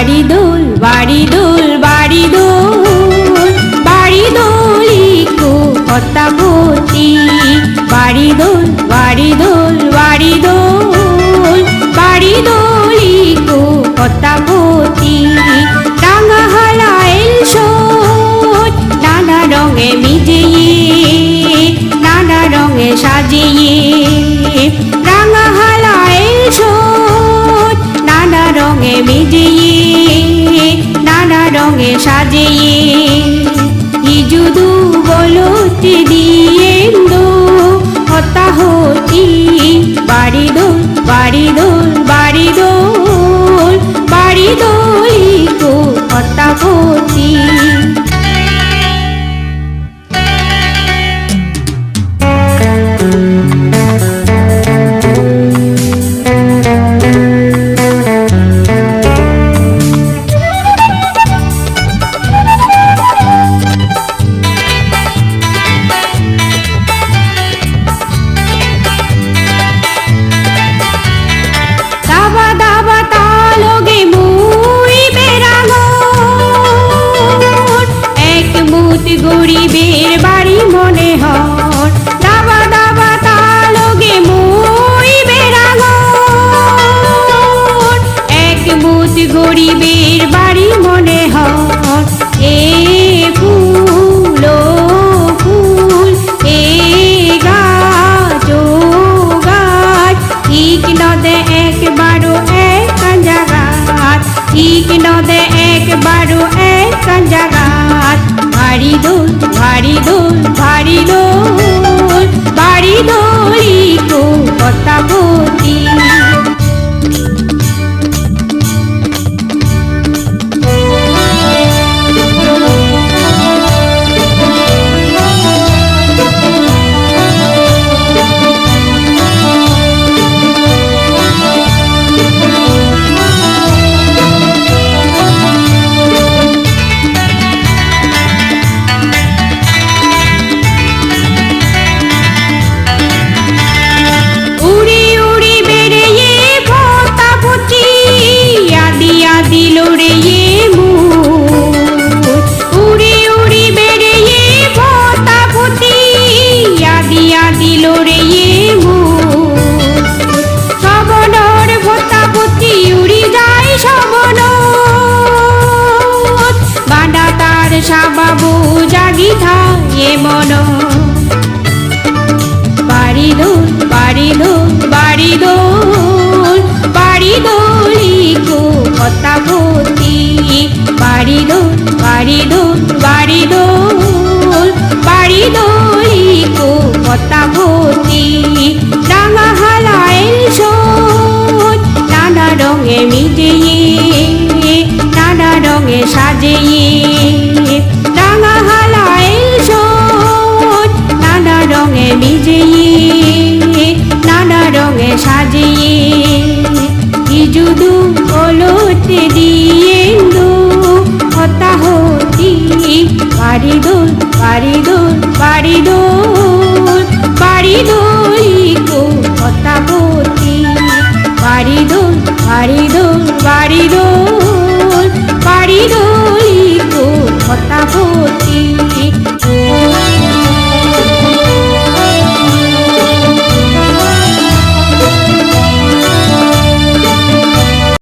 বাড়ি দোল বাড়ি দোল বাড়ি দোল বাড়ি দোলিকো পতাবতী বাড়ি দোল বাড়ি দোল বাড়ি দোল বাড়ি দোলিকো পতাবতী রাঙা হালা এলসো নানা রঙে মিজিয়ে নানা রঙে সাজিয়ে রাঙা হালা এলসো নানা রঙে মিজিয়ে নানা রঙে সাজিয়ে ইজুদু বলতে দিয়েন্দো হতাহতি বাড়ি দোল বাড়ি দোল বাড়ি দোল বাড়ি দোলিকো হতাহতি গরিবের বাড়ি মনে হর দাবা দাবা তালগে মই বেড়াগর এক বুত গরিবের বাড়ি মনে হর এ ফুল ও ফুল এ গাছ ও গাছ ঠিক নদে একবারও এক জাগাত ঠিক নদে একবারও এক জাগাত বাড়ি দোল বাড়ি দোল বাড়ি দোল বাড়ি দোলিকো পতাবতী বাবু জাগি থাকে মন বাড়ি দোল বাড়ি দোল বাড়ি দোল বাড়ি দোলিকো পতাবতী বাড়ি দোল বাড়ি দোল বাড়ি দোল বাড়ি দোলিকো পতাবতী রাঙা হালা এলসো নানা রঙে মিজিয়ে নানা রঙে সাজিয়ে রাঙা হালা এলসো নানা রঙে মিজিয়ে নানা রঙে সাজিয়ে ইজুদু বলতে দিয়েন্দো হতাহতি বাড়ি দোল বাড়ি দোল বাড়ি দোল বাড়ি দোলিকো পতাবতী বাড়ি দোল বাড়ি দোল বাড়ি দোল বাড়ি দোলিকো পতাবতী।